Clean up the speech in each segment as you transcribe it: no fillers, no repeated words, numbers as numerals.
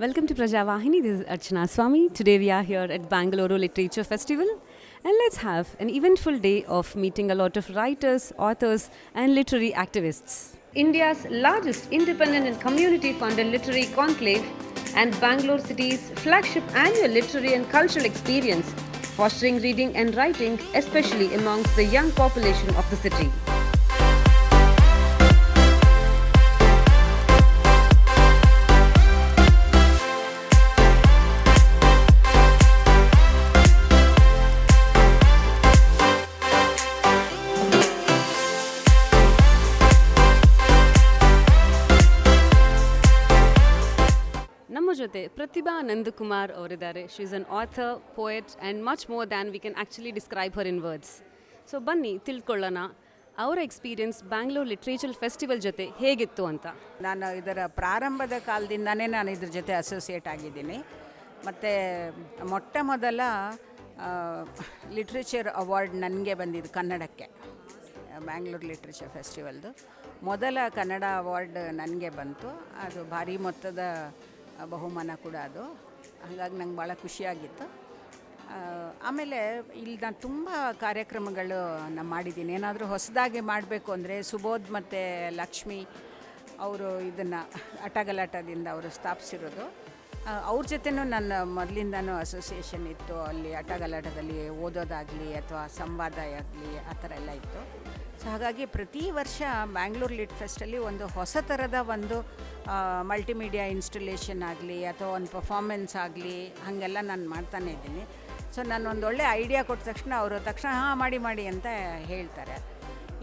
Welcome to Prajavahini. This is Archana Swami. Today we are here at Bangalore Literature Festival, and let's have an eventful day of meeting a lot of writers, authors, and literary activists. India's largest independent and community funded literary conclave and Bangalore City's flagship annual literary and cultural experience, fostering reading and writing, especially amongst the young population of the city. ನಮ್ಮ ಜೊತೆ ಪ್ರತಿಭಾ ನಂದಕುಮಾರ್ ಅವರಿದ್ದಾರೆ. She is an author, poet and much more than we can actually describe Har in words. So ಬನ್ನಿ ತಿಳ್ಕೊಳ್ಳೋಣ ಅವರ experience Bangalore literature festival ಜೊತೆ ಹೇಗಿತ್ತು ಅಂತ. ನಾನು ಇದರ ಪ್ರಾರಂಭದ ಕಾಲದಿಂದನೇ ನಾನು ಇದ್ರ ಜೊತೆ ಅಸೋಸಿಯೇಟ್ ಆಗಿದ್ದೀನಿ. ಮತ್ತು ಮೊಟ್ಟ ಮೊದಲ ಲಿಟ್ರೇಚರ್ ಅವಾರ್ಡ್ ನನಗೆ ಬಂದಿದ್ದು ಕನ್ನಡಕ್ಕೆ. ಬ್ಯಾಂಗ್ಳೂರ್ ಲಿಟ್ರೇಚರ್ ಫೆಸ್ಟಿವಲ್ದು ಮೊದಲ ಕನ್ನಡ ಅವಾರ್ಡ್ ನನಗೆ ಬಂತು. ಅದು ಭಾರಿ ಮೊತ್ತದ ಬಹುಮಾನ ಕೂಡ ಅದು. ಹಾಗಾಗಿ ನಂಗೆ ಭಾಳ ಖುಷಿಯಾಗಿತ್ತು. ಆಮೇಲೆ ಇಲ್ಲಿ ನಾನು ತುಂಬ ಕಾರ್ಯಕ್ರಮಗಳು ನಾನು ಮಾಡಿದ್ದೀನಿ. ಏನಾದರೂ ಹೊಸದಾಗಿ ಮಾಡಬೇಕು ಅಂದರೆ ಸುಬೋಧ್ ಮತ್ತು ಲಕ್ಷ್ಮಿ ಅವರು ಇದನ್ನು ಅಟಗಲಾಟದಿಂದ ಅವರು ಸ್ಥಾಪಿಸಿರೋದು. ಅವ್ರ ಜೊತೆನೂ ನನ್ನ ಮೊದಲಿಂದನೂ ಅಸೋಸಿಯೇಷನ್ ಇತ್ತು. ಅಲ್ಲಿ ಅಟಗಲಾಟದಲ್ಲಿ ಓದೋದಾಗಲಿ ಅಥವಾ ಸಂವಾದ ಆಗಲಿ ಆ ಥರ ಎಲ್ಲ ಇತ್ತು. ಸೊ ಹಾಗಾಗಿ ಪ್ರತಿ ವರ್ಷ ಬ್ಯಾಂಗ್ಳೂರ್ ಲಿಟ್ ಫೆಸ್ಟಲ್ಲಿ ಒಂದು ಹೊಸ ಥರದ ಒಂದು ಮಲ್ಟಿಮೀಡಿಯಾ ಇನ್ಸ್ಟಾಲೇಷನ್ ಆಗಲಿ ಅಥವಾ ಒಂದು ಪರ್ಫಾರ್ಮೆನ್ಸ್ ಆಗಲಿ ಹಾಗೆಲ್ಲ ನಾನು ಮಾಡ್ತಾನೇ ಇದ್ದೀನಿ. ಸೊ ನಾನು ಒಂದು ಒಳ್ಳೆ ಐಡಿಯಾ ಕೊಟ್ಟ ತಕ್ಷಣ ಅವರು ಹಾಂ ಮಾಡಿ ಅಂತ ಹೇಳ್ತಾರೆ.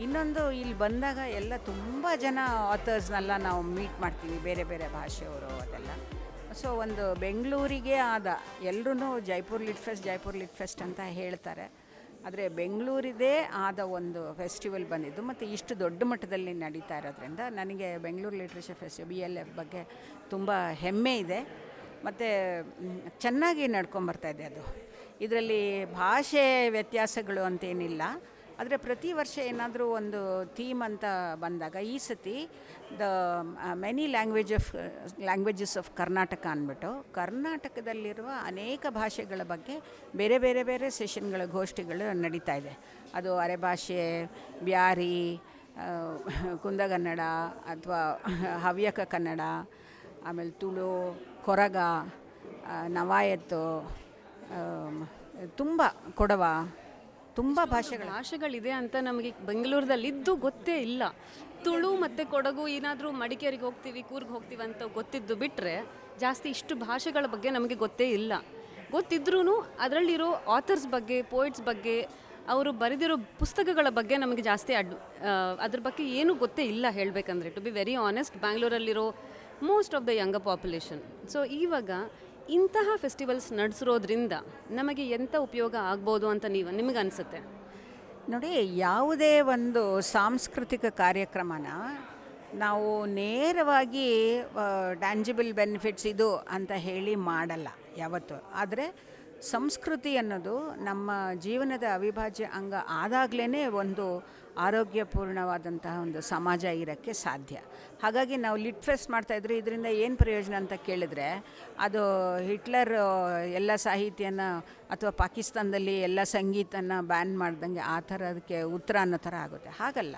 ಇನ್ನೊಂದು ಇಲ್ಲಿ ಬಂದಾಗ ಎಲ್ಲ ತುಂಬ ಜನ ಆಥರ್ಸ್ನೆಲ್ಲ ನಾವು ಮೀಟ್ ಮಾಡ್ತೀವಿ, ಬೇರೆ ಬೇರೆ ಭಾಷೆಯವರು ಅದೆಲ್ಲ. ಸೊ ಒಂದು ಬೆಂಗಳೂರಿಗೆ ಆದ ಎಲ್ಲರೂ ಜೈಪುರ್ ಲಿಟ್ ಫೆಸ್ಟ್ ಅಂತ ಹೇಳ್ತಾರೆ. ಆದರೆ ಬೆಂಗಳೂರಿದೇ ಆದ ಒಂದು ಫೆಸ್ಟಿವಲ್ ಬಂದಿದ್ದು ಮತ್ತು ಇಷ್ಟು ದೊಡ್ಡ ಮಟ್ಟದಲ್ಲಿ ನಡೀತಾ ಇರೋದ್ರಿಂದ ನನಗೆ ಬೆಂಗಳೂರು ಲಿಟ್ರೇಚರ್ ಫೆಸ್ಟಿವಲ್ BLF ಬಗ್ಗೆ ತುಂಬ ಹೆಮ್ಮೆ ಇದೆ. ಮತ್ತು ಚೆನ್ನಾಗಿ ನಡ್ಕೊಂಬರ್ತಾಯಿದೆ ಅದು. ಇದರಲ್ಲಿ ಭಾಷೆ ವ್ಯತ್ಯಾಸಗಳು ಅಂತೇನಿಲ್ಲ. ಆದರೆ ಪ್ರತಿ ವರ್ಷ ಏನಾದರೂ ಒಂದು ಥೀಮ್ ಅಂತ ಬಂದಾಗ ಈ ಸತಿ the many languages of Karnataka ಅಂದ್ಬಿಟ್ಟು ಕರ್ನಾಟಕದಲ್ಲಿರುವ ಅನೇಕ ಭಾಷೆಗಳ ಬಗ್ಗೆ ಬೇರೆ ಬೇರೆ ಬೇರೆ ಸೆಷನ್ಗಳ ಗೋಷ್ಠಿಗಳು ನಡೀತಾ ಇದೆ. ಅದು ಅರೆಭಾಷೆ, ಬ್ಯಾರಿ, ಕುಂದಗನ್ನಡ ಅಥವಾ ಹವ್ಯಕ ಕನ್ನಡ, ಆಮೇಲೆ ತುಳು, ಕೊರಗ, ನವಾಯತ್ತು, ತುಂಬ ಕೊಡವ, ತುಂಬ ಭಾಷೆಗಳಿದೆ ಅಂತ ನಮಗೆ ಬೆಂಗಳೂರದಲ್ಲಿದ್ದು ಗೊತ್ತೇ ಇಲ್ಲ. ತುಳು ಮತ್ತು ಕೊಡಗು ಏನಾದರೂ ಮಡಿಕೇರಿಗೆ ಹೋಗ್ತೀವಿ, ಕೂರ್ಗ್ ಹೋಗ್ತೀವಿ ಅಂತ ಗೊತ್ತಿದ್ದು ಬಿಟ್ಟರೆ ಜಾಸ್ತಿ ಇಷ್ಟು ಭಾಷೆಗಳ ಬಗ್ಗೆ ನಮಗೆ ಗೊತ್ತೇ ಇಲ್ಲ. ಗೊತ್ತಿದ್ರೂ ಅದರಲ್ಲಿರೋ ಆಥರ್ಸ್ ಬಗ್ಗೆ, ಪೋಯಿಟ್ಸ್ ಬಗ್ಗೆ, ಅವರು ಬರೆದಿರೋ ಪುಸ್ತಕಗಳ ಬಗ್ಗೆ ನಮಗೆ ಜಾಸ್ತಿ ಅದ್ರ ಬಗ್ಗೆ ಏನೂ ಗೊತ್ತೇ ಇಲ್ಲ ಹೇಳಬೇಕಂದ್ರೆ. ಟು ಬಿ ವೆರಿ ಆನೆಸ್ಟ್, ಬ್ಯಾಂಗ್ಳೂರಲ್ಲಿರೋ most of the younger population. So ಇವಾಗ ಇಂತಹ ಫೆಸ್ಟಿವಲ್ಸ್ ನಡೆಸಿರೋದ್ರಿಂದ ನಮಗೆ ಎಂಥ ಉಪಯೋಗ ಆಗ್ಬೋದು ಅಂತ ನಿಮಗೆ ಅನಿಸುತ್ತೆ? ನೋಡಿ, ಯಾವುದೇ ಒಂದು ಸಾಂಸ್ಕೃತಿಕ ಕಾರ್ಯಕ್ರಮನ ನಾವು ನೇರವಾಗಿ ಟ್ಯಾಂಜಿಬಲ್ ಬೆನಿಫಿಟ್ಸ್ ಇದು ಅಂತ ಹೇಳಿ ಮಾಡಲ್ಲ ಯಾವತ್ತೂ. ಆದರೆ ಸಂಸ್ಕೃತಿ ಅನ್ನೋದು ನಮ್ಮ ಜೀವನದ ಅವಿಭಾಜ್ಯ ಅಂಗ ಆದಾಗಲೇ ಒಂದು ಆರೋಗ್ಯಪೂರ್ಣವಾದಂತಹ ಒಂದು ಸಮಾಜ ಇರೋಕ್ಕೆ ಸಾಧ್ಯ. ಹಾಗಾಗಿ ನಾವು ಲಿಟ್ ಫೆಸ್ಟ್ ಮಾಡ್ತಾಯಿದ್ರೆ ಇದರಿಂದ ಏನು ಪ್ರಯೋಜನ ಅಂತ ಕೇಳಿದ್ರೆ ಅದು ಹಿಟ್ಲರ್ ಎಲ್ಲ ಸಾಹಿತ್ಯನ ಅಥವಾ ಪಾಕಿಸ್ತಾನದಲ್ಲಿ ಎಲ್ಲ ಸಂಗೀತನ ಬ್ಯಾನ್ ಮಾಡ್ದಂಗೆ ಆ ಥರದಕ್ಕೆ ಉತ್ತರ ಅನ್ನೋ ಥರ ಆಗುತ್ತೆ. ಹಾಗಲ್ಲ,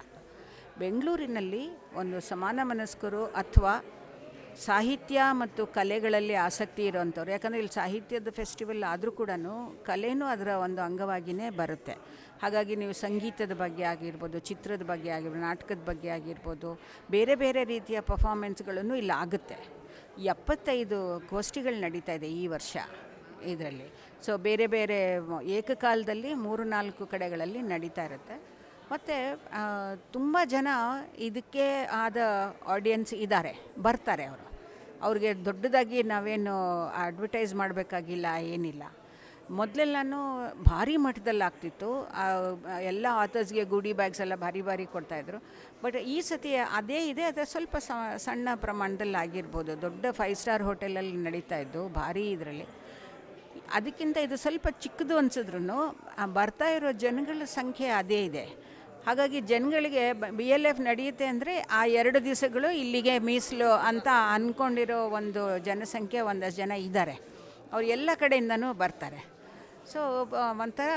ಬೆಂಗಳೂರಿನಲ್ಲಿ ಒಂದು ಸಮಾನ ಮನಸ್ಕರು ಅಥವಾ ಸಾಹಿತ್ಯ ಮತ್ತು ಕಲೆಗಳಲ್ಲಿ ಆಸಕ್ತಿ ಇರೋವಂಥವ್ರು, ಯಾಕಂದರೆ ಇಲ್ಲಿ ಸಾಹಿತ್ಯದ ಫೆಸ್ಟಿವಲ್ ಆದರೂ ಕೂಡ ಕಲೆನೂ ಅದರ ಒಂದು ಅಂಗವಾಗಿಯೇ ಬರುತ್ತೆ. ಹಾಗಾಗಿ ನೀವು ಸಂಗೀತದ ಬಗ್ಗೆ ಆಗಿರ್ಬೋದು, ಚಿತ್ರದ ಬಗ್ಗೆ ಆಗಿರ್ಬೋದು, ನಾಟಕದ ಬಗ್ಗೆ ಆಗಿರ್ಬೋದು, ಬೇರೆ ಬೇರೆ ರೀತಿಯ ಪರ್ಫಾರ್ಮೆನ್ಸ್ಗಳನ್ನು ಇಲ್ಲಿ ಆಗುತ್ತೆ. 75 ಗೋಷ್ಠಿಗಳು ನಡೀತಾ ಇದೆ ಈ ವರ್ಷ ಇದರಲ್ಲಿ. ಸೊ ಬೇರೆ ಬೇರೆ ಏಕಕಾಲದಲ್ಲಿ 3-4 ಕಡೆಗಳಲ್ಲಿ ನಡೀತಾ ಇರುತ್ತೆ. ಮತ್ತು ತುಂಬ ಜನ ಇದಕ್ಕೆ ಆದ ಆಡಿಯನ್ಸ್ ಬರ್ತಾರೆ. ಅವ್ರಿಗೆ ದೊಡ್ಡದಾಗಿ ನಾವೇನು ಅಡ್ವರ್ಟೈಸ್ ಮಾಡಬೇಕಾಗಿಲ್ಲ, ಏನಿಲ್ಲ. ಮೊದಲೆಲ್ಲನೂ ಭಾರಿ ಮಟ್ಟದಲ್ಲಿ ಆಗ್ತಿತ್ತು. ಎಲ್ಲ ಆಥರ್ಸ್ಗೆ ಗುಡಿ ಬ್ಯಾಗ್ಸ್ ಎಲ್ಲ ಭಾರಿ ಕೊಡ್ತಾಯಿದ್ರು. ಬಟ್ ಈ ಸತಿ ಅದೇ ಇದೆ, ಅದು ಸ್ವಲ್ಪ ಸಣ್ಣ ಪ್ರಮಾಣದಲ್ಲಿ ಆಗಿರ್ಬೋದು. ದೊಡ್ಡ 5 ಸ್ಟಾರ್ ಹೋಟೆಲಲ್ಲಿ ನಡೀತಾ ಇದ್ದು ಭಾರಿ ಇದರಲ್ಲಿ. ಅದಕ್ಕಿಂತ ಇದು ಸ್ವಲ್ಪ ಚಿಕ್ಕದು ಅನಿಸಿದ್ರು ಬರ್ತಾ ಇರೋ ಜನಗಳ ಸಂಖ್ಯೆ ಅದೇ ಇದೆ. ಹಾಗಾಗಿ ಜನಗಳಿಗೆ BLF ನಡೆಯುತ್ತೆ ಅಂದರೆ ಆ 2 ದಿವಸಗಳು ಇಲ್ಲಿಗೆ ಮೀಸಲು ಅಂತ ಅಂದ್ಕೊಂಡಿರೋ ಒಂದು ಜನಸಂಖ್ಯೆ ಒಂದಷ್ಟು ಜನ ಇದ್ದಾರೆ. ಅವ್ರು ಎಲ್ಲ ಕಡೆಯಿಂದನೂ ಬರ್ತಾರೆ. ಸೊ ಒಂಥರ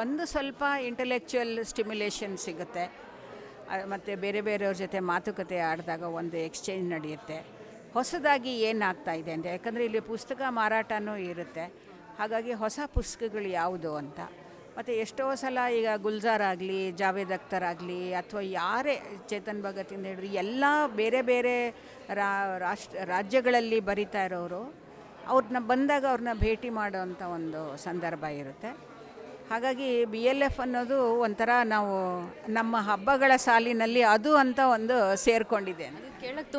ಒಂದು ಸ್ವಲ್ಪ ಇಂಟೆಲೆಕ್ಚುಯಲ್ ಸ್ಟಿಮ್ಯುಲೇಷನ್ ಸಿಗುತ್ತೆ, ಮತ್ತು ಬೇರೆ ಬೇರೆಯವ್ರ ಜೊತೆ ಮಾತುಕತೆ ಆಡಿದಾಗ ಒಂದು ಎಕ್ಸ್ಚೇಂಜ್ ನಡೆಯುತ್ತೆ. ಹೊಸದಾಗಿ ಏನಾಗ್ತಾ ಇದೆ ಅಂತ, ಯಾಕಂದರೆ ಇಲ್ಲಿ ಪುಸ್ತಕ ಮಾರಾಟನೂ ಇರುತ್ತೆ. ಹಾಗಾಗಿ ಹೊಸ ಪುಸ್ತಕಗಳು ಯಾವುದು ಅಂತ, ಮತ್ತು ಎಷ್ಟೋ ಸಲ ಈಗ ಗುಲ್ಜಾರ್ ಆಗಲಿ, ಜಾವೇದ್ ಅಖ್ತರ್ ಆಗಲಿ, ಅಥವಾ ಯಾರೇ ಚೇತನ್ ಭಗತಿಂದ ಹಿಡಿದು ಎಲ್ಲ ಬೇರೆ ಬೇರೆ ರಾಜ್ಯಗಳಲ್ಲಿ ಬರಿತಾ ಇರೋರು ಅವ್ರನ್ನ ಬಂದಾಗ ಅವ್ರನ್ನ ಭೇಟಿ ಮಾಡೋವಂಥ ಒಂದು ಸಂದರ್ಭ ಇರುತ್ತೆ. ಹಾಗಾಗಿ BLF ಅನ್ನೋದು ಒಂಥರ ನಾವು ನಮ್ಮ ಹಬ್ಬಗಳ ಸಾಲಿನಲ್ಲಿ ಅದು ಅಂತ ಒಂದು ಸೇರಿಕೊಂಡಿದೆ. ಅದು ಕೇಳಕ್ಕೆ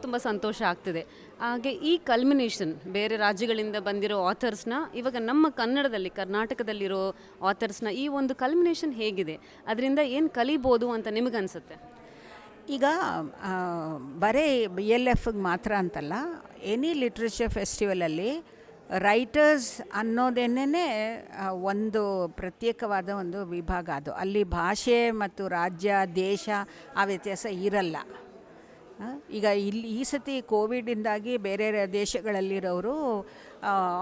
ತುಂಬ ಸಂತೋಷ ಆಗ್ತಿದೆ. ಹಾಗೆ ಈ ಕಲ್ಮಿನೇಷನ್ ಬೇರೆ ರಾಜ್ಯಗಳಿಂದ ಬಂದಿರೋ ಆಥರ್ಸ್ನ ಇವಾಗ ನಮ್ಮ ಕನ್ನಡದಲ್ಲಿ ಕರ್ನಾಟಕದಲ್ಲಿರೋ ಆಥರ್ಸ್ನ ಈ ಒಂದು ಕಲ್ಮಿನೇಷನ್ ಹೇಗಿದೆ, ಅದರಿಂದ ಏನು ಕಲಿಬೋದು ಅಂತ ನಿಮಗನ್ಸುತ್ತೆ? ಈಗ ಬರೀ BLFಗೆ ಮಾತ್ರ ಅಂತಲ್ಲ, ಎನಿ ಲಿಟ್ರೇಚರ್ ಫೆಸ್ಟಿವಲಲ್ಲಿ ರೈಟರ್ಸ್ ಅನ್ನೋದೇನೇ ಒಂದು ಪ್ರತ್ಯೇಕವಾದ ಒಂದು ವಿಭಾಗ. ಅದು ಅಲ್ಲಿ ಭಾಷೆ ಮತ್ತು ರಾಜ್ಯ ದೇಶ ಆ ವ್ಯತ್ಯಾಸ ಇರಲ್ಲ. ಈಗ ಇಲ್ಲಿ ಈ ಸತಿ ಕೋವಿಡಿಂದಾಗಿ ಬೇರೆ ದೇಶಗಳಲ್ಲಿರೋರು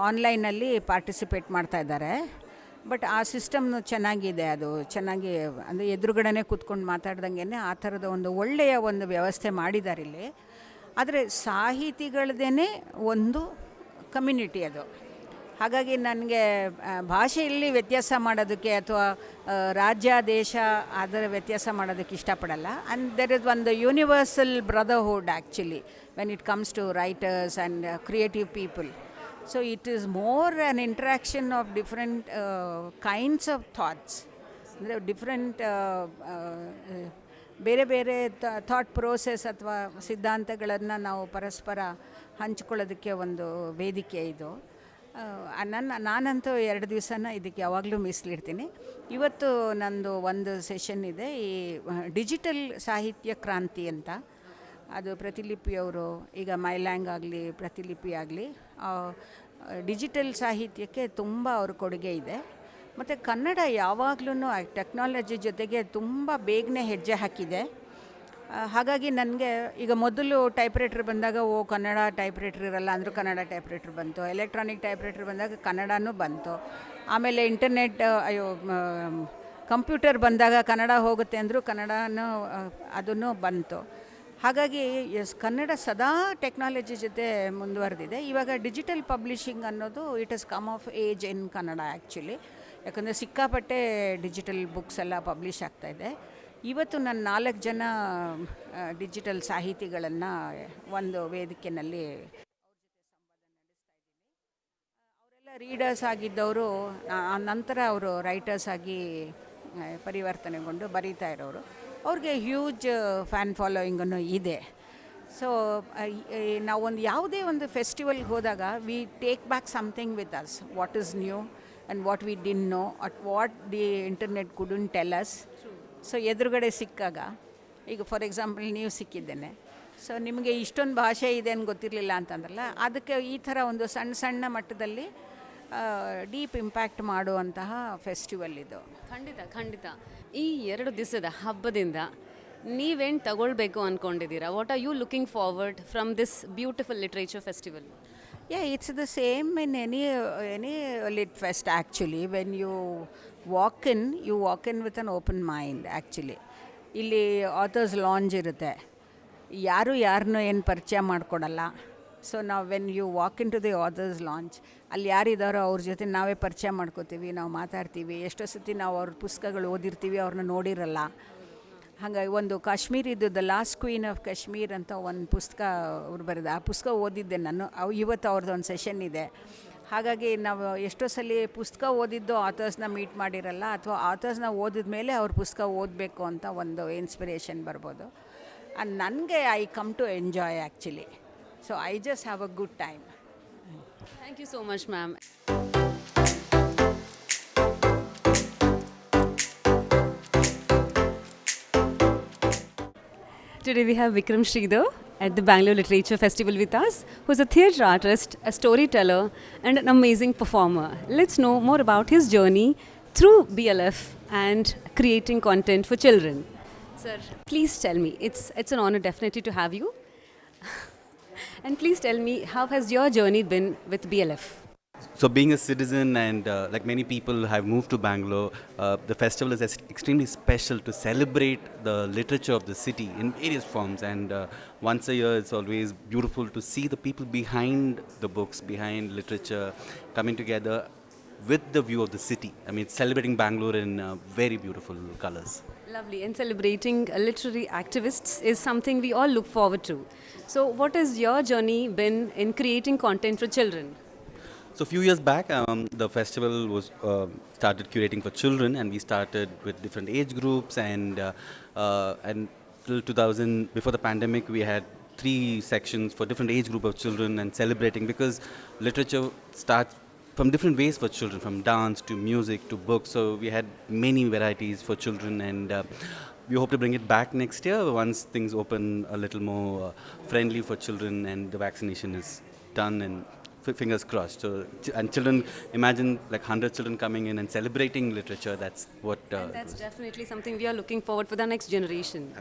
ಆನ್ಲೈನಲ್ಲಿ ಪಾರ್ಟಿಸಿಪೇಟ್ ಮಾಡ್ತಾ ಇದ್ದಾರೆ. ಬಟ್ ಆ ಸಿಸ್ಟಮ್ನು ಚೆನ್ನಾಗಿದೆ, ಅದು ಚೆನ್ನಾಗಿ ಅಂದರೆ ಎದುರುಗಡೆ ಕೂತ್ಕೊಂಡು ಮಾತಾಡ್ದಂಗೆ ಆ ಥರದ ಒಂದು ಒಳ್ಳೆಯ ಒಂದು ವ್ಯವಸ್ಥೆ ಮಾಡಿದ್ದಾರೆ ಇಲ್ಲಿ. ಆದರೆ ಸಾಹಿತಿಗಳದೇ ಒಂದು ಕಮ್ಯುನಿಟಿ ಅದು. ಹಾಗಾಗಿ ನನಗೆ ಭಾಷೆಯಲ್ಲಿ ವ್ಯತ್ಯಾಸ ಮಾಡೋದಕ್ಕೆ ಅಥವಾ ರಾಜ್ಯ ದೇಶ ಅದರ ವ್ಯತ್ಯಾಸ ಮಾಡೋದಕ್ಕೆ ಇಷ್ಟಪಡಲ್ಲ. ಆ್ಯಂಡ್ ದೆರ್ ಇಸ್ ಒಂದು universal brotherhood actually when it comes to writers and creative people. So it is more an interaction of different kinds of thoughts, ಅಂದರೆ ಡಿಫ್ರೆಂಟ್ ಬೇರೆ ಬೇರೆ ಥಾಟ್ ಪ್ರೋಸೆಸ್ ಅಥವಾ ಸಿದ್ಧಾಂತಗಳನ್ನು ನಾವು ಪರಸ್ಪರ ಹಂಚ್ಕೊಳ್ಳೋದಕ್ಕೆ ಒಂದು ವೇದಿಕೆ ಇದು. ನಾನಂತೂ 2 ದಿವಸನ ಇದಕ್ಕೆ ಯಾವಾಗಲೂ ಮೀಸಲಿಡ್ತೀನಿ. ಇವತ್ತು ನಂದು ಒಂದು ಸೆಷನ್ ಇದೆ, ಈ ಡಿಜಿಟಲ್ ಸಾಹಿತ್ಯ ಕ್ರಾಂತಿ ಅಂತ. ಅದು ಪ್ರತಿಲಿಪಿಯವರು, ಈಗ ಮೈಲ್ಯಾಂಗ್ ಆಗಲಿ ಪ್ರತಿಲಿಪಿ ಆಗಲಿ, ಡಿಜಿಟಲ್ ಸಾಹಿತ್ಯಕ್ಕೆ ತುಂಬ ಅವ್ರ ಕೊಡುಗೆ ಇದೆ. ಮತ್ತು ಕನ್ನಡ ಯಾವಾಗಲೂ ಟೆಕ್ನಾಲಜಿ ಜೊತೆಗೆ ತುಂಬ ಬೇಗನೆ ಹೆಜ್ಜೆ ಹಾಕಿದೆ. ಹಾಗಾಗಿ ನನಗೆ ಈಗ ಮೊದಲು ಟೈಪ್ರೈಟ್ರ್ ಬಂದಾಗ ಕನ್ನಡ ಟೈಪ್ರೈಟ್ರ್ ಇರಲ್ಲ ಅಂದರೂ ಕನ್ನಡ ಟೈಪ್ರೈಟ್ರ್ ಬಂತು, ಎಲೆಕ್ಟ್ರಾನಿಕ್ ಟೈಪ್ರೈಟ್ರ್ ಬಂದಾಗ ಕನ್ನಡನೂ ಬಂತು. ಆಮೇಲೆ ಇಂಟರ್ನೆಟ್ ಕಂಪ್ಯೂಟರ್ ಬಂದಾಗ ಕನ್ನಡ ಹೋಗುತ್ತೆ ಅಂದರೂ ಕನ್ನಡನೂ ಅದನ್ನು ಬಂತು. ಹಾಗಾಗಿ ಕನ್ನಡ ಸದಾ ಟೆಕ್ನಾಲಜಿ ಜೊತೆ ಮುಂದುವರೆದಿದೆ. ಇವಾಗ ಡಿಜಿಟಲ್ ಪಬ್ಲಿಷಿಂಗ್ ಅನ್ನೋದು it is come of age in Kannada actually. ಯಾಕಂದರೆ ಸಿಕ್ಕಾಪಟ್ಟೆ ಡಿಜಿಟಲ್ ಬುಕ್ಸ್ ಎಲ್ಲ ಪಬ್ಲಿಷ್ ಆಗ್ತಾಯಿದೆ. ಇವತ್ತು ನಾನು 4 ಜನ ಡಿಜಿಟಲ್ ಸಾಹಿತಿಗಳನ್ನು ಒಂದು ವೇದಿಕೆಯಲ್ಲಿ ಅವರೆಲ್ಲ ರೀಡರ್ಸ್ ಆಗಿದ್ದವರು, ನಂತರ ಅವರು ರೈಟರ್ಸ್ ಆಗಿ ಪರಿವರ್ತನೆಗೊಂಡು ಬರೀತಾ ಇರೋರು. ಅವ್ರಿಗೆ ಹ್ಯೂಜ್ ಫ್ಯಾನ್ ಫಾಲೋಯಿಂಗನ್ನು ಇದೆ. ಸೊ ನಾವೊಂದು ಯಾವುದೇ ಒಂದು ಫೆಸ್ಟಿವಲ್ಗೆ ಹೋದಾಗ we take back something with us, what is new and what we didn't know, at what the internet couldn't tell us. So ಎದುರುಗಡೆ ಸಿಕ್ಕಾಗ, ಈಗ ಫಾರ್ ಎಕ್ಸಾಂಪಲ್ ನೀವು ಸಿಕ್ಕಿದ್ದೇನೆ, ಸೊ ನಿಮಗೆ ಇಷ್ಟೊಂದು ಭಾಷೆ ಇದೆ ಅಂತ ಗೊತ್ತಿರಲಿಲ್ಲ ಅಂತಂದ್ರಲ್ಲ, ಅದಕ್ಕೆ ಈ ಥರ ಒಂದು ಸಣ್ಣ ಮಟ್ಟದಲ್ಲಿ ಡೀಪ್ ಇಂಪ್ಯಾಕ್ಟ್ ಮಾಡುವಂತಹ ಫೆಸ್ಟಿವಲ್ ಇದು. ಖಂಡಿತ ಈ 2 ದಿವಸದ ಹಬ್ಬದಿಂದ ನೀವೇನು ತಗೊಳ್ಬೇಕು ಅಂದ್ಕೊಂಡಿದ್ದೀರಾ? What are you looking forward from this beautiful literature festival? Yeah, it's the same in any lit fest actually. When you walk in with an open mind actually. ಇಲ್ಲಿ ಆಥರ್ಸ್ ಲಾಂಜ್ ಇರುತ್ತೆ, ಯಾರು ಯಾರನ್ನೂ ಏನು ಪರಿಚಯ ಮಾಡಿಕೊಡಲ್ಲ. ಸೊ ನಾವು when you walk into the authors lounge, ಅಲ್ಲಿ ಯಾರಿದ್ದಾರೋ ಅವ್ರ ಜೊತೆ ನಾವೇ ಪರಿಚಯ ಮಾಡ್ಕೋತೀವಿ, ನಾವು ಮಾತಾಡ್ತೀವಿ. ಎಷ್ಟೋ ಸತಿ ನಾವು ಅವ್ರ ಪುಸ್ತಕಗಳು ಓದಿರ್ತೀವಿ, ಅವ್ರನ್ನ ನೋಡಿರಲ್ಲ. ಹಾಗಾಗಿ ಒಂದು ಕಾಶ್ಮೀರಿದ್ದು the last queen of Kashmir ಅಂತ ಒಂದು ಪುಸ್ತಕ ಅವ್ರು ಬರೆದ, ಆ ಪುಸ್ತಕ ಓದಿದ್ದೆ ನಾನು. ಇವತ್ತು ಅವ್ರದ್ದು ಒಂದು ಸೆಷನ್ ಇದೆ. ಹಾಗಾಗಿ ನಾವು ಎಷ್ಟೋ ಸಲ ಪುಸ್ತಕ ಓದಿದ್ದು ಆಥರ್ಸ್ನ ಮೀಟ್ ಮಾಡಿರಲ್ಲ, ಅಥವಾ ಆಥರ್ಸ್ನ ಓದಿದ ಮೇಲೆ ಅವ್ರ ಪುಸ್ತಕ ಓದಬೇಕು ಅಂತ ಒಂದು ಇನ್ಸ್ಪಿರೇಷನ್ ಬರ್ಬೋದು. ಆ್ಯಂಡ್ ನನಗೆ I come to enjoy actually. So I just have a good time. Thank you so much ma'am. Today we have Vikram Sridhar at the Bangalore Literature Festival with us, who is a theatre artist, a storyteller and an amazing performer. Let's know more about his journey through BLF and creating content for children. Sir, please tell me, it's an honor definitely to have you. And please tell me, how has your journey been with BLF? So, being a citizen and like many people have moved to Bangalore, the festival is extremely special to celebrate the literature of the city in various forms. And once a year, it's always beautiful to see the people behind the books, behind literature, coming together with the view of the city. I mean, it's celebrating Bangalore in very beautiful colors. Lovely. And celebrating literary activists is something we all look forward to. So, what has your journey been in creating content for children? So a few years back, the festival was started curating for children, and we started with different age groups. And till 2000, before the pandemic, we had 3 sections for different age group of children and celebrating, because literature starts from different ways for children, from dance to music to books. So we had many varieties for children, and we hope to bring it back next year once things open a little more friendly for children and the vaccination is done, and fingers crossed. So, and children, imagine like 100 children coming in and celebrating literature. That's what. And that's definitely something we are looking forward for the next generation.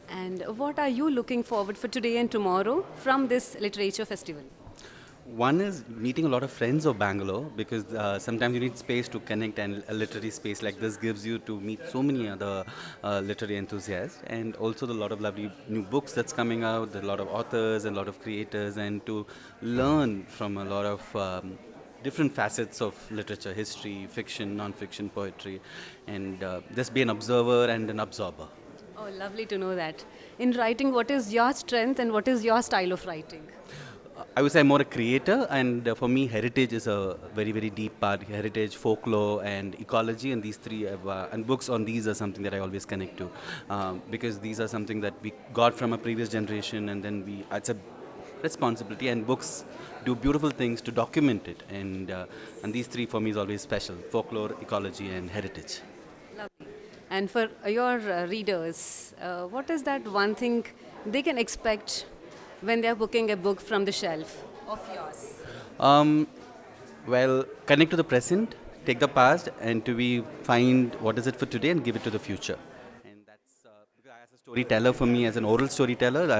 And what are you looking forward for today and tomorrow from this literature festival? One is meeting a lot of friends of Bangalore, because sometimes you need space to connect, and a literary space like this gives you to meet so many other literary enthusiasts, and also the lot of lovely new books that's coming out, the lot of authors and a lot of creators, and to learn from a lot of different facets of literature, history, fiction, non-fiction, poetry, and just be an observer and an absorber. Oh, lovely to know that. In writing, what is your strength and what is your style of writing? I would say I'm more a creator, and for me, heritage is a very, very deep part. Heritage, folklore, and ecology, and these three, and books on these are something that I always connect to, because these are something that we got from a previous generation, and then it's a responsibility, and books do beautiful things to document it, and these three for me is always special: folklore, ecology, and heritage. Lovely. And for your readers, what is that one thing they can expect when they are booking a book from the shelf of yours? Well, connect to the present, take the past, and to be find what is it for today and give it to the future. And that's because as a storyteller, for me, as an oral storyteller,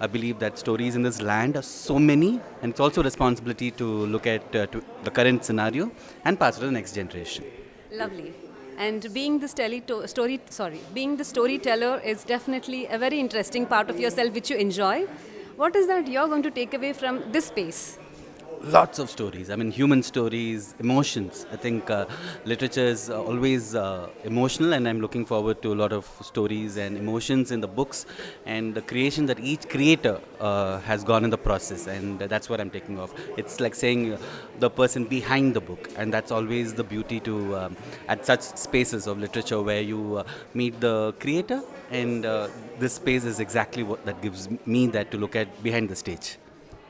I believe that stories in this land are so many, and it's also a responsibility to look at to the current scenario and pass it to the next generation. Lovely. And being being the storyteller is definitely a very interesting part of yourself which you enjoy. What is that you're going to take away from this space? Lots of stories. I mean, human stories, emotions. I think literature is always emotional, and I'm looking forward to a lot of stories and emotions in the books, and the creation that each creator has gone in the process, and that's what I'm taking off. It's like saying the person behind the book, and that's always the beauty to at such spaces of literature where you meet the creator, and this space is exactly what that gives me that to look at behind the stage.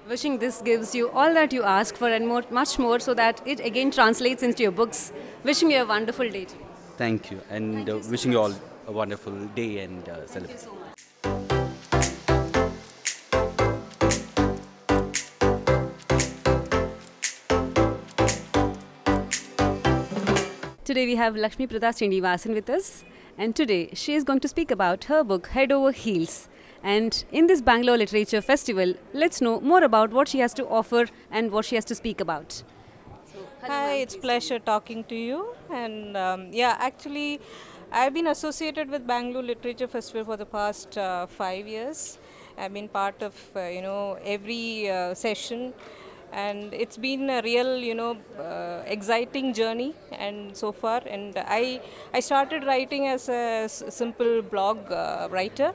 Wishing this gives you all that you ask for and more, much more, so that it again translates into your books. Wishing you a wonderful day today. Thank you, and wishing you all a wonderful day and celebration. Today we have Lakshmi Prada Srinivasan with us, and today she is going to speak about her book Head Over Heels. And in this Bangalore Literature Festival, let's know more about what she has to offer and what she has to speak about. Hi, it's pleasure talking to you. And actually, I've been associated with Bangalore Literature Festival for the past 5 years. I've been part of every session, and it's been a real exciting journey. And so far, and I started writing as a simple blog writer.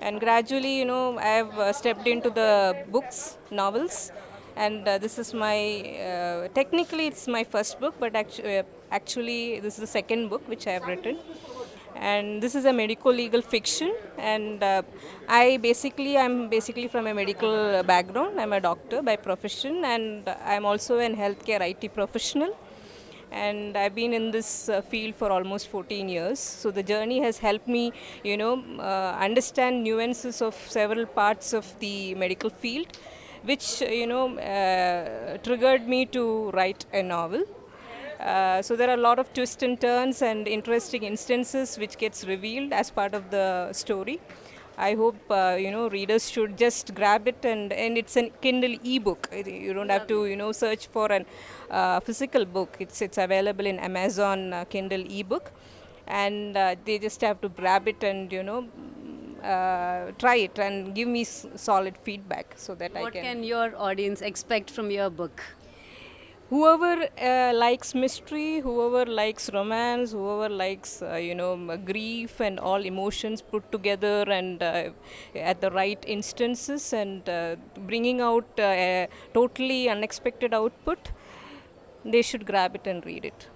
And gradually, I have stepped into the books, novels, and this is my, technically it's my first book, but actually this is the second book which I have written. And this is a medical legal fiction, and I'm basically from a medical background. I'm a doctor by profession, and I'm also an healthcare IT professional. And I've been in this field for almost 14 years. So the journey has helped me, understand nuances of several parts of the medical field, which, triggered me to write a novel. So there are a lot of twists and turns and interesting instances which gets revealed as part of the story. I hope readers should just grab it, and it's a Kindle e-book. You don't have to search for an physical book. It's available in Amazon Kindle e-book, and they just have to grab it and try it and give me solid feedback so that What I can your audience expect from your book? whoever likes mystery, whoever likes romance, whoever likes grief and all emotions put together and at the right instances, and bringing out a totally unexpected output, they should grab it and read it.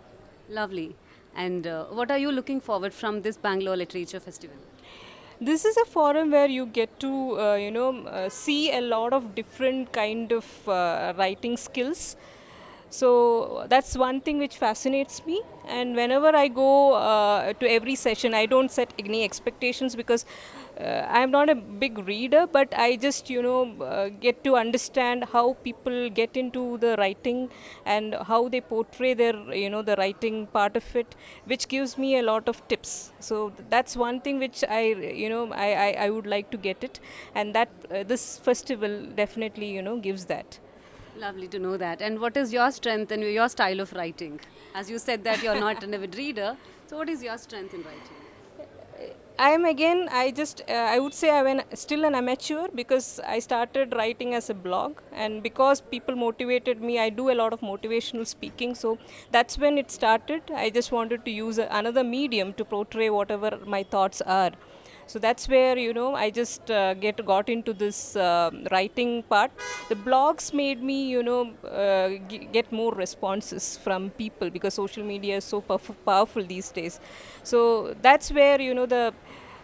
Lovely. And what are you looking forward from this Bangalore Literature Festival? This is a forum where you get to see a lot of different kind of writing skills. So that's one thing which fascinates me, and whenever I go to every session, I don't set any expectations because I'm not a big reader, but I just get to understand how people get into the writing and how they portray their the writing part of it, which gives me a lot of tips. So that's one thing which I would like to get it, and that this festival definitely gives that. Lovely to know that. And what is your strength and your style of writing? As you said that you're not an avid reader, so what is your strength in writing? I would say I'm still an amateur because I started writing as a blog, and because people motivated me, I do a lot of motivational speaking. So that's when it started. I just wanted to use another medium to portray whatever my thoughts are. So that's where I just got into this writing part. The blogs made me get more responses from people because social media is so powerful these days. So that's where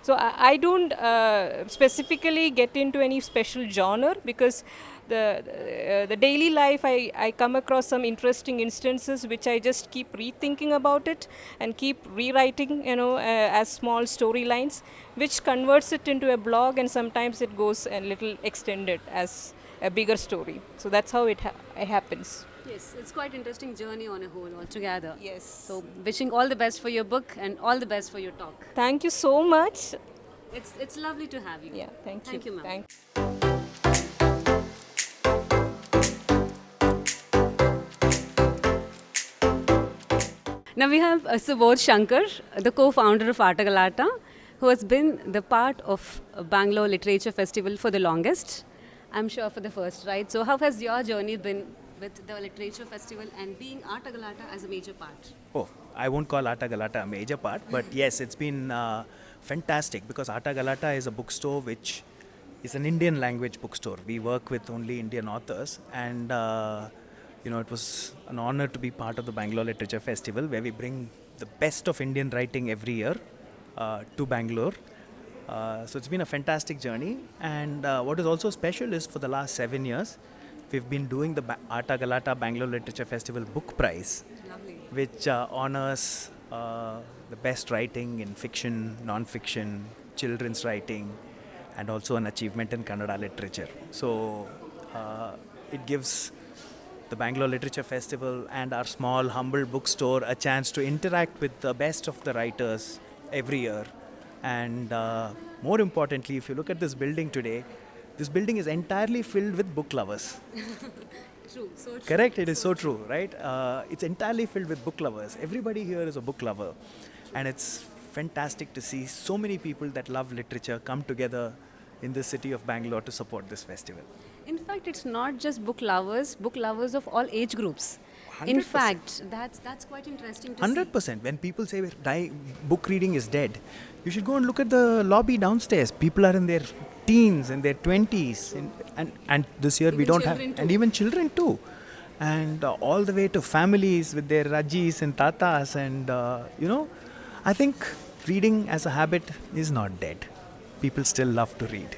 I don't specifically get into any special genre because the daily life I come across some interesting instances which I just keep rethinking about it and keep rewriting as small storylines, which converts it into a blog, and sometimes it goes a little extended as a bigger story. So that's how it happens. Yes, it's quite interesting journey on a whole altogether. Yes. So wishing all the best for your book and all the best for your talk. Thank you so much. It's lovely to have you. Yeah, thank you. Thank you, ma'am. Now we have Subodh Shankar, the co-founder of GALATTA, who has been the part of Bangalore Literature Festival for the longest. I'm sure for the first, right? So how has your journey been with the Literature Festival and being GALATTA as a major part? Oh, I won't call GALATTA a major part, but yes, it's been fantastic because GALATTA is a bookstore which is an Indian language bookstore. We work with only Indian authors, and it was an honor to be part of the Bangalore Literature Festival, where we bring the best of Indian writing every year to Bangalore. So it's been a fantastic journey, and what is also special is for the last 7 years, we've been doing the GALATTA Bangalore Literature Festival Book Prize, which honors the best writing in fiction, non-fiction, children's writing, and also an achievement in Kannada literature. So it gives the Bangalore Literature Festival and our small, humble bookstore a chance to interact with the best of the writers every year. And more importantly, if you look at this building today, this building is entirely filled with book lovers. True, so true. Correct, it is so true, right? It's entirely filled with book lovers. Everybody here is a book lover. And it's fantastic to see so many people that love literature come together in the city of Bangalore to support this festival. In fact, it's not just book lovers of all age groups. 100%. In fact, that's quite interesting to see. 100%. When people say book reading is dead, you should go and look at the lobby downstairs. People are in their teens, in their 20s, and this year Even we don't have, children too. and even children too. And all the way to families with their rajis and tatas, and I think reading as a habit is not dead. People still love to read.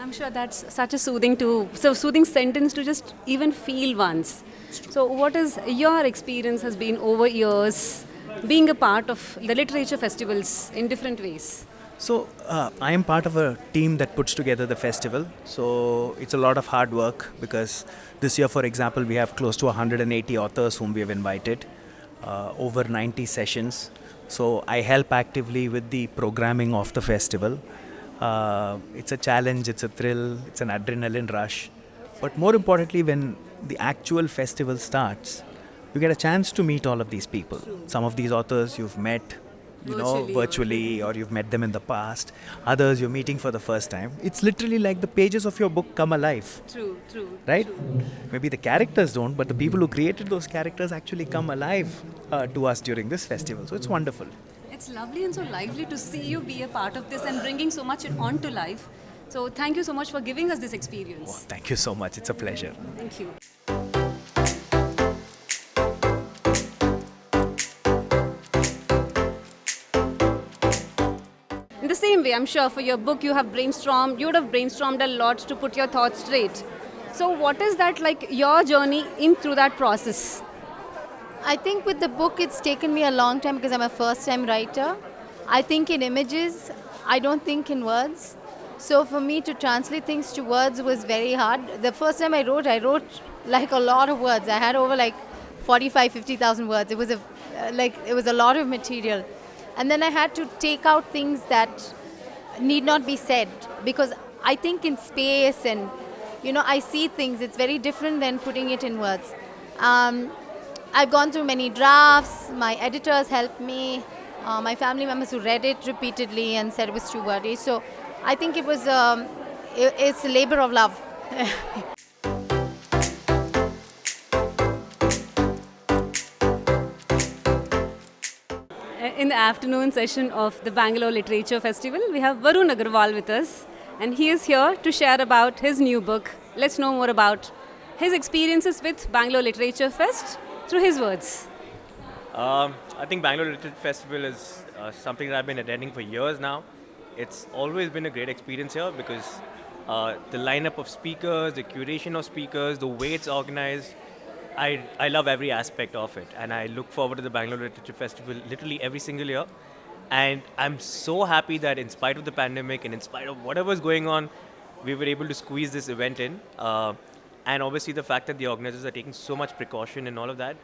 I'm sure that's such a soothing sentence to just even feel once. So what is your experience has been over years being a part of the literature festivals in different ways? So I am part of a team that puts together the festival. So it's a lot of hard work because this year, for example, we have close to 180 authors whom we have invited. over 90 sessions. So I help actively with the programming of the festival. It's a challenge, it's a thrill, it's an adrenaline rush. But more importantly, when the actual festival starts, you get a chance to meet all of these people. Some of these authors you've met, virtually, or you've met them in the past. Others you're meeting for the first time. It's literally like the pages of your book come alive. True, true. Right? Maybe the characters don't, but the people who created those characters actually come alive to us during this festival. So it's wonderful. It's lovely and so lively to see you be a part of this and bringing so much on to life. So thank you so much for giving us this experience. Thank you so much. It's a pleasure. Thank you. In the same way, I'm sure for your book you would have brainstormed a lot to put your thoughts straight. So what is that like your journey in through that process? I think with the book it's taken me a long time because I'm a first time writer. I think in images, I don't think in words. So for me to translate things to words was very hard. The first time I wrote like a lot of words. I had over like 50,000 words. It was a lot of material. And then I had to take out things that need not be said because I think in space and, I see things. It's very different than putting it in words. I've gone through many drafts. My editors helped me. My family members who read it repeatedly and said it was too wordy. So I think it's a labor of love. In the afternoon session of the Bangalore Literature Festival, we have Varun Agarwal with us, and he is here to share about his new book. Let's know more about his experiences with Bangalore Literature Fest through his words. I think Bangalore Literature Festival is something that I've been attending for years now. It's always been a great experience here because the lineup of speakers, the curation of speakers, the way it's organized, I love every aspect of it, and I look forward to the Bangalore Literature Festival literally every single year. And I'm so happy that in spite of the pandemic and in spite of whatever's going on, we were able to squeeze this event in. And obviously the fact that the organizers are taking so much precaution and all of that.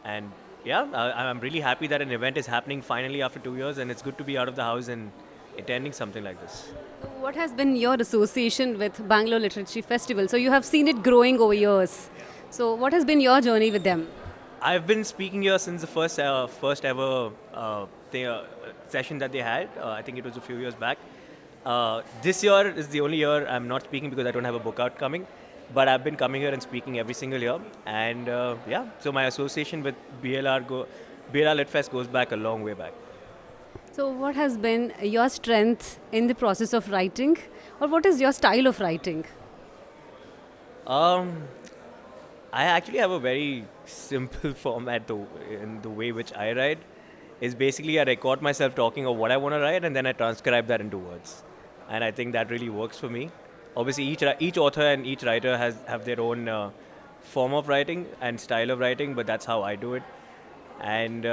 And yeah, I'm really happy that an event is happening finally after 2 years, and it's good to be out of the house and attending something like this. What has been your association with Bangalore Literature Festival? So you have seen it growing over years. So what has been your journey with them? I've been speaking here since the first ever session that they had. I think it was a few years back. This year is the only year I'm not speaking because I don't have a book out coming. But I've been coming here and speaking every single year. And so my association with BLR Lit Fest goes back a long way back. So what has been your strength in the process of writing, or what is your style of writing? I actually have a very simple format in the way which I write. Is basically I record myself talking of what I want to write and then I transcribe that into words. And I think that really works for me. Obviously each author and each writer have their own form of writing and style of writing, but that's how I do it. And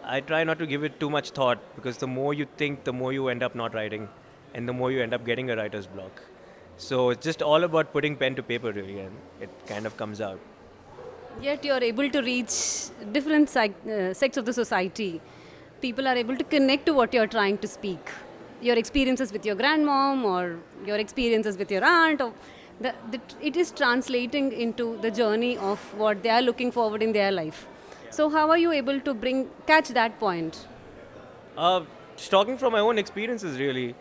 I try not to give it too much thought because the more you think, the more you end up not writing and the more you end up getting a writer's block. So it's just all about putting pen to paper really, and it kind of comes out. Yet you're able to reach different sects of the society. People are able to connect to what you're trying to speak. Your experiences with your grandmom or your experiences with your aunt, or it is translating into the journey of what they are looking forward in their life. So how are you able to catch that point? Just talking from my own experiences really.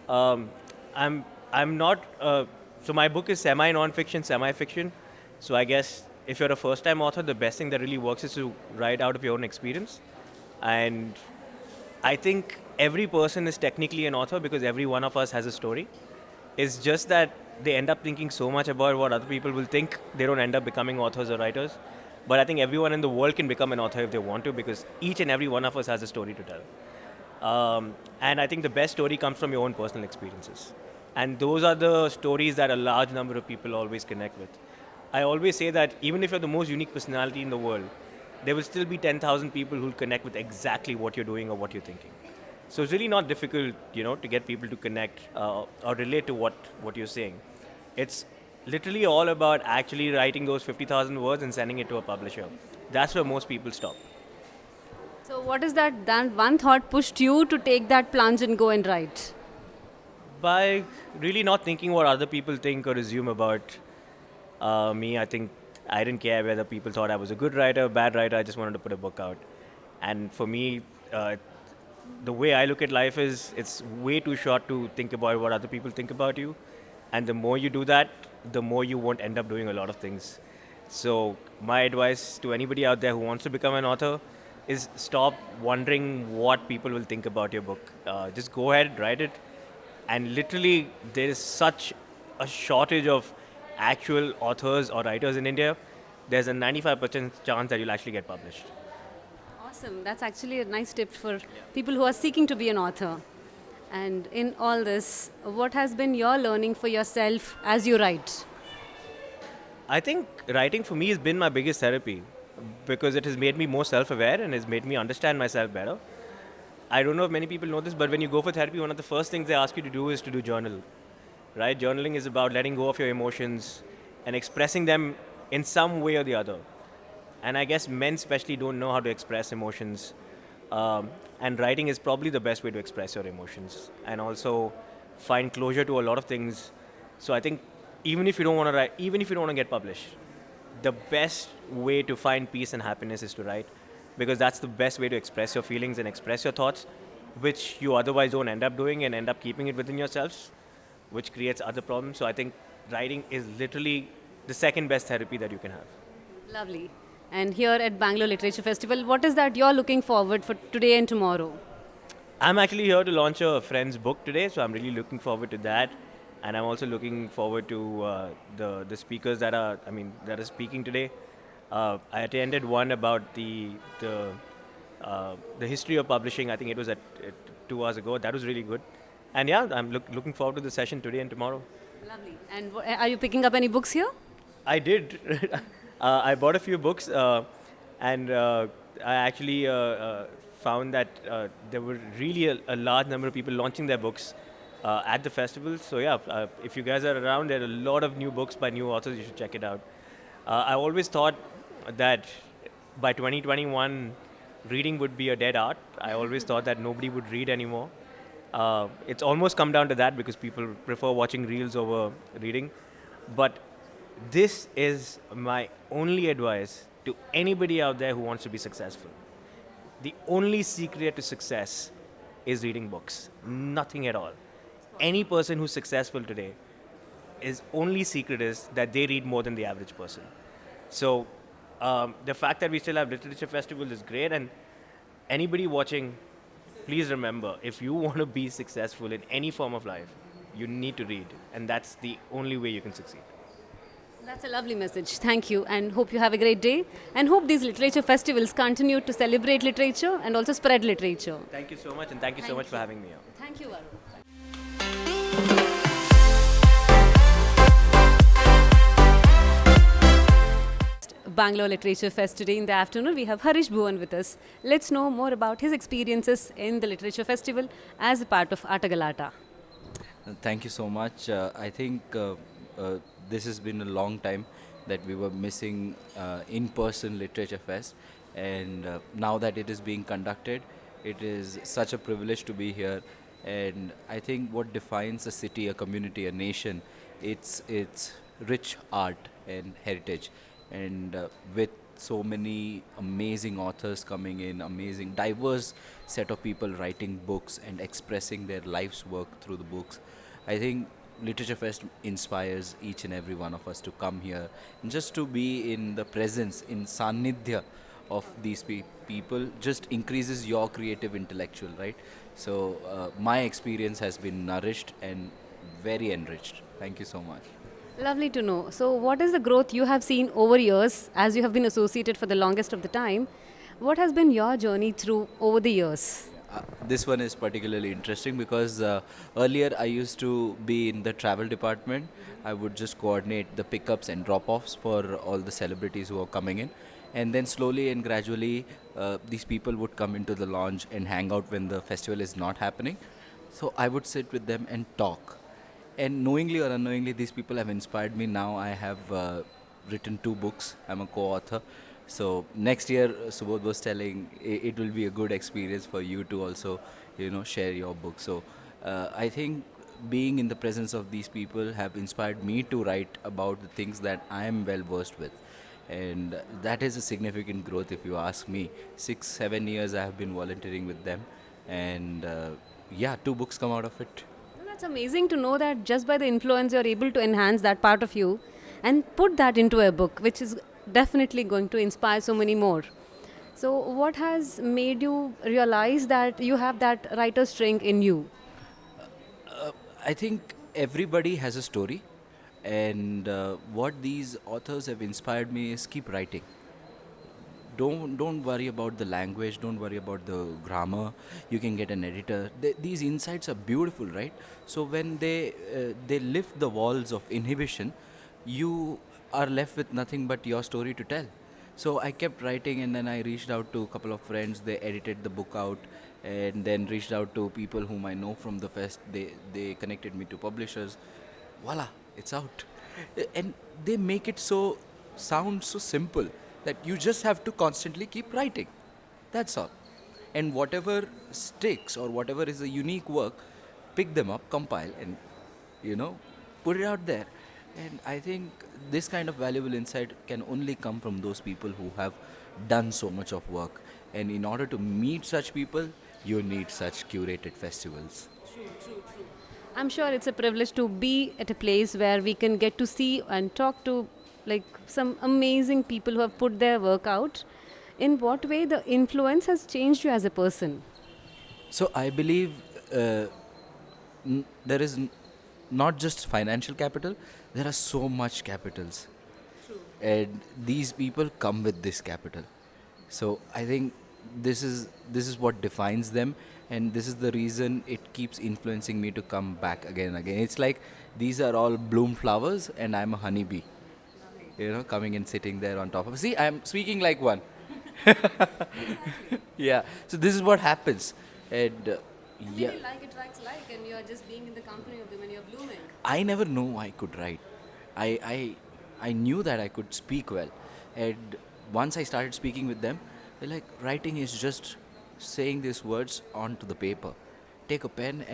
I'm not, so my book is semi-non-fiction, semi-fiction. So I guess if you're a first-time author, the best thing that really works is to write out of your own experience. And I think every person is technically an author because every one of us has a story. It's just that they end up thinking so much about what other people will think, they don't end up becoming authors or writers. But I think everyone in the world can become an author if they want to because each and every one of us has a story to tell. And I think the best story comes from your own personal experiences. And those are the stories that a large number of people always connect with. I always say that even if you're the most unique personality in the world, there will still be 10,000 people who will connect with exactly what you're doing or what you're thinking. So it's really not difficult, to get people to connect or relate to what you're saying. It's literally all about actually writing those 50,000 words and sending it to a publisher. that's where most people stop. So what is that one thought pushed you to take that plunge and go and write? By really not thinking what other people think or assume about me. I think I didn't care whether people thought I was a good writer, bad writer. I just wanted to put a book out. And for me, the way I look at life is it's way too short to think about what other people think about you. And the more you do that, the more you won't end up doing a lot of things. So my advice to anybody out there who wants to become an author is stop wondering what people will think about your book. Just go ahead, write it. And literally, there is such a shortage of actual authors or writers in India. There's a 95% chance that you'll actually get published. Awesome. That's actually a nice tip for people who are seeking to be an author. And in all this, what has been your learning for yourself as you write? I think writing for me has been my biggest therapy because it has made me more self-aware and has made me understand myself better. I don't know if many people know this, but when you go for therapy, one of the first things they ask you to do is to do journal, right? Journaling is about letting go of your emotions and expressing them in some way or the other. And I guess men especially don't know how to express emotions. And writing is probably the best way to express your emotions and also find closure to a lot of things. So I think even if you don't want to write, even if you don't want to get published, the best way to find peace and happiness is to write, because that's the best way to express your feelings and express your thoughts, which you otherwise don't end up doing and end up keeping it within yourselves, which creates other problems. So I think writing is literally the second best therapy that you can have. Lovely. And here at Bangalore Literature Festival, what is that you're looking forward for today and tomorrow? I'm actually here to launch a friend's book today, so I'm really looking forward to that. And I'm also looking forward to the speakers that are speaking today. I attended one about the history of publishing. I think it was at 2 hours ago. That was really good. And yeah, I'm looking forward to the session today and tomorrow. Lovely. And are you picking up any books here? I did. I bought a few books, and I actually found that there were really a large number of people launching their books at the festival. So yeah, if you guys are around, there are a lot of new books by new authors. You should check it out. I always thought that by 2021, reading would be a dead art. I always thought that nobody would read anymore. It's almost come down to that because people prefer watching reels over reading. But this is my only advice to anybody out there who wants to be successful. The only secret to success is reading books. Nothing at all. Any person who's successful today, his only secret is that they read more than the average person. So the fact that we still have Literature Festival is great, and anybody watching, please remember, if you want to be successful in any form of life, you need to read, and that's the only way you can succeed. That's a lovely message. Thank you, and hope you have a great day, and hope these literature festivals continue to celebrate literature and also spread literature. Thank you so much, and thank you so much for having me here. Thank you, Varun. Bangalore Literature Fest today in the afternoon. We have Harish Bhuvan with us. Let's know more about his experiences in the Literature Festival as a part of GALATTA. Thank you so much. I think this has been a long time that we were missing in-person Literature Fest, and now that it is being conducted, it is such a privilege to be here. And I think what defines a city, a community, a nation, it's rich art and heritage. And with so many amazing authors coming in, amazing, diverse set of people writing books and expressing their life's work through the books, I think Literature Fest inspires each and every one of us to come here and just to be in the presence, in Sanidhya of these people just increases your creative intellectual, right? So my experience has been nourished and very enriched. Thank you so much. Lovely to know. So what is the growth you have seen over years as you have been associated for the longest of the time? What has been your journey through over the years? This one is particularly interesting because earlier I used to be in the travel department. I would just coordinate the pickups and drop-offs for all the celebrities who are coming in. And then slowly and gradually these people would come into the lounge and hang out when the festival is not happening. So I would sit with them and talk. And knowingly or unknowingly, these people have inspired me. Now I have written 2 books. I'm a co-author. So next year, Subodh was telling it will be a good experience for you to also, share your book. So I think being in the presence of these people have inspired me to write about the things that I am well versed with. And that is a significant growth if you ask me. 6, 7 years I have been volunteering with them, and yeah, 2 books come out of it. That's amazing to know that just by the influence you're able to enhance that part of you and put that into a book, which is definitely going to inspire so many more. So, what has made you realize that you have that writer's strength in you? I think everybody has a story, and what these authors have inspired me is keep writing. Don't worry about the language. Don't worry about the grammar. You can get an editor. These insights are beautiful, right? So when they lift the walls of inhibition, you are left with nothing but your story to tell. So I kept writing, and then I reached out to a couple of friends. They edited the book out, and then reached out to people whom I know from the fest. They connected me to publishers. Voila, it's out. And they make it sound so simple that you just have to constantly keep writing. That's all. And whatever sticks or whatever is a unique work, pick them up, compile, and you know, put it out there. And I think this kind of valuable insight can only come from those people who have done so much of work. And in order to meet such people, you need such curated festivals. I'm sure it's a privilege to be at a place where we can get to see and talk to like some amazing people who have put their work out. In what way the influence has changed you as a person? So I believe there is not just financial capital, there are so much capitals. And these people come with this capital. So I think this is what defines them, and this is the reason it keeps influencing me to come back again and again. It's like these are all bloom flowers and I'm a honeybee. Coming and sitting there on top of. See, I'm speaking like one. Yeah. So this is what happens, and yeah. Really like attracts like, and you are just being in the company of them when you're blooming. I never know I could write. I knew that I could speak well, and once I started speaking with them, they're like, writing is just saying these words onto the paper. Take a pen,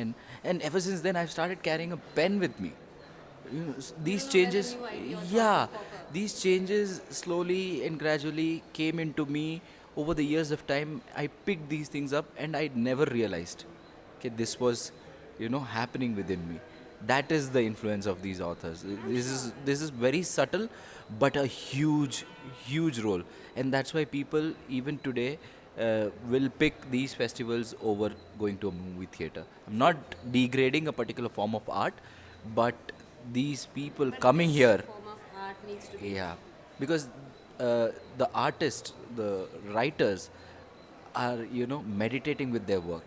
and ever since then I've started carrying a pen with me. These changes, yeah, these changes slowly and gradually came into me over the years of time. I picked these things up, and I never realized, okay, this was, happening within me. That is the influence of these authors. This is very subtle, but a huge role, and that's why people even today will pick these festivals over going to a movie theater. I'm not degrading a particular form of art, but these people coming here, Form of art needs to be. yeah, because the artists, the writers are, meditating with their work.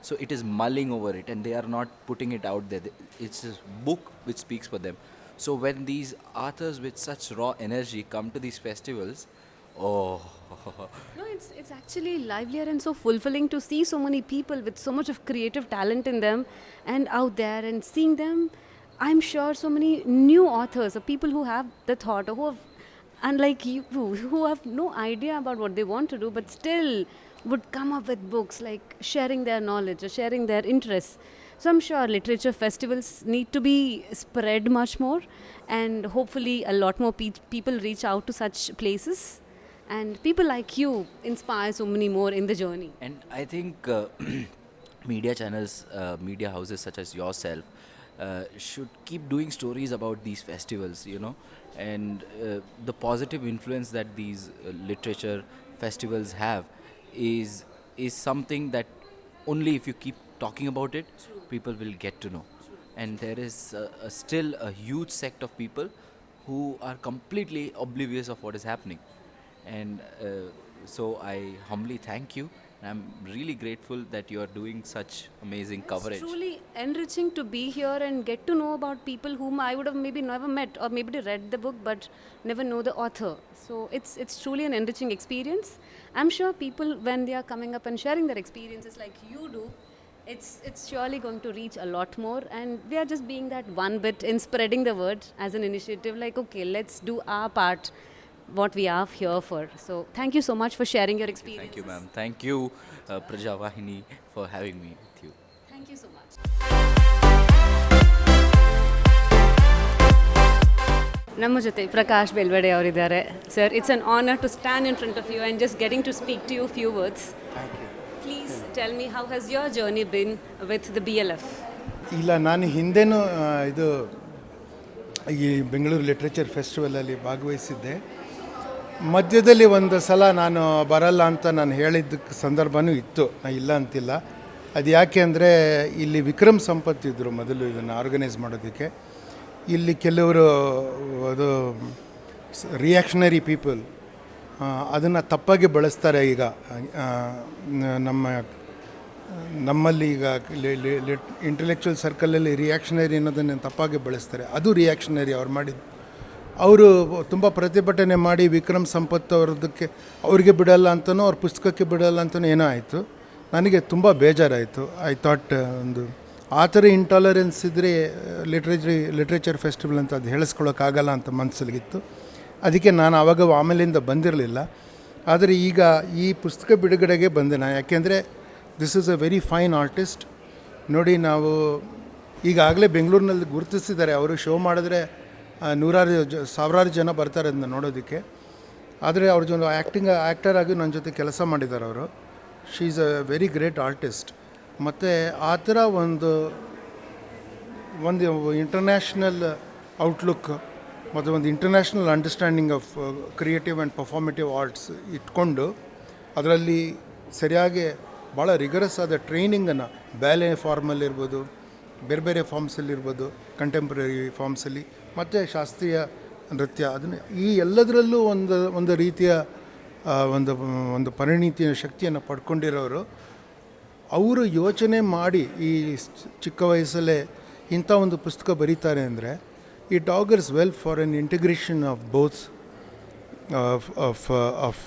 So it is mulling over it, and they are not putting it out there. It's a book which speaks for them. So when these authors with such raw energy come to these festivals, oh, No, it's actually livelier and so fulfilling to see so many people with so much of creative talent in them and out there and seeing them. I'm sure so many new authors or people who have the thought or who have, unlike you, who have no idea about what they want to do, but still would come up with books like sharing their knowledge or sharing their interests. So I'm sure literature festivals need to be spread much more, and hopefully a lot more people reach out to such places, and people like you inspire so many more in the journey. and I think media channels, media houses such as yourself should keep doing stories about these festivals, and the positive influence that these literature festivals have is something that only if you keep talking about it, people will get to know. And there is still a huge sect of people who are completely oblivious of what is happening. And so I humbly thank you. I'm really grateful that you are doing such amazing coverage. It's truly enriching to be here and get to know about people whom I would have maybe never met or maybe read the book but never know the author. So it's truly an enriching experience. I'm sure people when they are coming up and sharing their experiences like you do, it's surely going to reach a lot more, and we are just being that one bit in spreading the word as an initiative like, okay, let's do our part. what we are here for. So thank you so much for sharing your experience. Thank you, ma'am. Thank you, Prajavahini, for having me with you. Thank you so much. ನಮ್ಮ ಜೊತೆ ಪ್ರಕಾಶ್ ಬೆಲ್ವಡೆ ಅವರಿದ್ದಾರೆ. Sir, it's an honour to stand in front of you and just getting to speak to you few words. Please tell me, how has your journey been with the BLF? ಇಲ್ಲ, ನಾನು ಹಿಂದೆನೂ ಇದು ಈ Bengaluru literature ಫೆಸ್ಟಿವಲಲ್ಲಿ ಭಾಗವಹಿಸಿದ್ದೆ. ಮಧ್ಯದಲ್ಲಿ ಒಂದು ಸಲ ನಾನು ಬರಲ್ಲ ಅಂತ ನಾನು ಹೇಳಿದ್ದ ಸಂದರ್ಭವೂ ಇತ್ತು, ನಾನು ಇಲ್ಲ ಅಂತಿಲ್ಲ. ಅದು ಯಾಕೆ ಅಂದರೆ ಇಲ್ಲಿ ವಿಕ್ರಮ್ ಸಂಪತ್ ಇದ್ದರು ಮೊದಲು ಇದನ್ನು ಆರ್ಗನೈಸ್ ಮಾಡೋದಕ್ಕೆ. ಇಲ್ಲಿ ಕೆಲವರು ಅದು ರಿಯಾಕ್ಷನರಿ ಪೀಪಲ್ ಅದನ್ನು ತಪ್ಪಾಗಿ ಬಳಸ್ತಾರೆ. ಈಗ ನಮ್ಮಲ್ಲಿ ಈಗ ಇಂಟೆಲೆಕ್ಚುವಲ್ ಸರ್ಕಲಲ್ಲಿ ರಿಯಾಕ್ಷನರಿ ಅನ್ನೋದನ್ನು ತಪ್ಪಾಗಿ ಬಳಸ್ತಾರೆ. ಅದು ರಿಯಾಕ್ಷನರಿ ಅವ್ರು ಮಾಡಿದ್ದು. ಅವರು ತುಂಬ ಪ್ರತಿಭಟನೆ ಮಾಡಿ ವಿಕ್ರಮ್ ಸಂಪತ್ ಅವ್ರಿಗೆ ಬಿಡಲ್ಲ ಅಂತನೋ ಅವ್ರ ಪುಸ್ತಕಕ್ಕೆ ಬಿಡಲ್ಲ ಅಂತನೋ ಏನೋ ಆಯಿತು. ನನಗೆ ತುಂಬ ಬೇಜಾರಾಯಿತು. ಐ ಥಾಟ್ ಒಂದು ಆ ಥರ ಇಂಟಾಲರೆನ್ಸ್ ಇದ್ದರೆ ಲಿಟ್ರೇಚರ್ ಫೆಸ್ಟಿವಲ್ ಅಂತ ಅದು ಹೇಳಿಸ್ಕೊಳ್ಳೋಕ್ಕಾಗಲ್ಲ ಅಂತ ಮನಸ್ಸಲ್ಲಿತ್ತು. ಅದಕ್ಕೆ ನಾನು ಆಮೇಲಿಂದ ಬಂದಿರಲಿಲ್ಲ. ಆದರೆ ಈಗ ಈ ಪುಸ್ತಕ ಬಿಡುಗಡೆಗೆ ಬಂದೆ ನಾನು. ಯಾಕೆಂದರೆ this is a very fine artist. ನೋಡಿ, ನಾವು ಈಗಾಗಲೇ ಬೆಂಗಳೂರಿನಲ್ಲಿ ಗುರುತಿಸಿದ್ದಾರೆ. ಅವರು ಶೋ ಮಾಡಿದ್ರೆ ಸಾವಿರಾರು ಜನ ಬರ್ತಾರೆ ಅದನ್ನ ನೋಡೋದಕ್ಕೆ. ಆದರೆ ಅವ್ರ ಜೊತೆ ಆ್ಯಕ್ಟರ್ ಆಗಿ ನನ್ನ ಜೊತೆ ಕೆಲಸ ಮಾಡಿದ್ದಾರೆ ಅವರು. She is a very great artist. ಮತ್ತು ಆ ಥರ ಒಂದು ಇಂಟರ್ನ್ಯಾಷನಲ್ ಔಟ್ಲುಕ್ ಮತ್ತು ಒಂದು international understanding of creative and performative arts ಇಟ್ಕೊಂಡು ಅದರಲ್ಲಿ ಸರಿಯಾಗಿ ಭಾಳ ರಿಗರಸ್ ಆದ ಟ್ರೈನಿಂಗನ್ನು ಬ್ಯಾಲೆ ಫಾರ್ಮಲ್ಲಿರ್ಬೋದು, ಬೇರೆ ಬೇರೆ ಫಾರ್ಮ್ಸಲ್ಲಿರ್ಬೋದು, ಕಂಟೆಂಪ್ರರಿ ಫಾರ್ಮ್ಸಲ್ಲಿ ಮತ್ತು ಶಾಸ್ತ್ರೀಯ ನೃತ್ಯ, ಅದನ್ನು ಈ ಎಲ್ಲದರಲ್ಲೂ ಒಂದು ರೀತಿಯ ಒಂದು ಪರಿಣಿತಿಯ ಶಕ್ತಿಯನ್ನು ಪಡ್ಕೊಂಡಿರೋರು. ಅವರು ಯೋಚನೆ ಮಾಡಿ ಈ ಚಿಕ್ಕ ವಯಸ್ಸಲ್ಲೇ ಇಂಥ ಒಂದು ಪುಸ್ತಕ ಬರೀತಾರೆ ಅಂದರೆ it augurs well for an integration of both of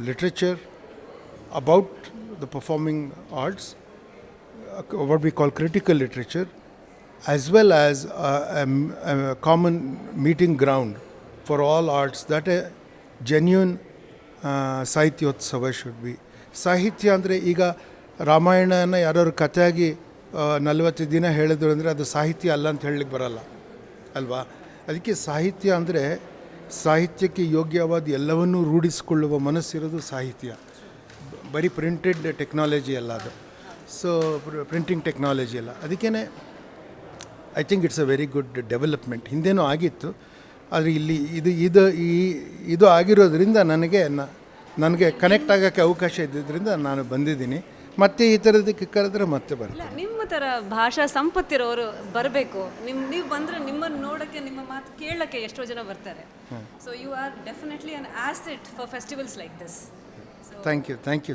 literature about the performing arts, what we call critical literature, as well as a common meeting ground for all arts, that a genuine Sahityotsava should be. ಸಾಹಿತ್ಯ ಅಂದರೆ ಈಗ ರಾಮಾಯಣನ ಯಾರು ಕಥೆಯಾಗಿ 40 ದಿನ ಹೇಳಿದ್ರು ಅಂದರೆ ಅದು ಸಾಹಿತ್ಯ ಅಲ್ಲ ಅಂತ ಹೇಳಲಿಕ್ಕೆ ಬರಲ್ಲ ಅಲ್ವಾ. ಅದಕ್ಕೆ ಸಾಹಿತ್ಯ ಅಂದರೆ ಸಾಹಿತ್ಯಕ್ಕೆ ಯೋಗ್ಯವಾದ ಎಲ್ಲವನ್ನೂ ರೂಢಿಸಿಕೊಳ್ಳುವ ಮನಸ್ಸಿರೋದು ಸಾಹಿತ್ಯ. ಬರೀ ಪ್ರಿಂಟೆಡ್ ಟೆಕ್ನಾಲಜಿ ಅಲ್ಲ ಅದು. ಸೊ ಪ್ರಿಂಟಿಂಗ್ ಟೆಕ್ನಾಲಜಿ ಅಲ್ಲ. ಅದಕ್ಕೇ I think it's a very good development. ಹಿಂದೇನೂ ಆಗಿತ್ತು, ಆದರೆ ಇಲ್ಲಿ ಇದು ಆಗಿರೋದ್ರಿಂದ ನನಗೆ ಕನೆಕ್ಟ್ ಆಗೋಕ್ಕೆ ಅವಕಾಶ ಇದ್ದಿದ್ದರಿಂದ ನಾನು ಬಂದಿದ್ದೀನಿ. ಮತ್ತೆ ಈ ಥರದಕ್ಕೆ ಕರೆದ್ರೆ ಮತ್ತೆ ಬರ್ತೀನಿ. ನಿಮ್ಮ ಥರ ಭಾಷಾ ಸಂಪತ್ತಿರೋರು ಬರಬೇಕು. ನೀವು ಬಂದರೆ ನಿಮ್ಮನ್ನು ನೋಡೋಕ್ಕೆ, ನಿಮ್ಮ ಮಾತು ಕೇಳೋಕ್ಕೆ ಎಷ್ಟೋ ಜನ ಬರ್ತಾರೆ. So you are definitely an asset for festivals like this. Thank you.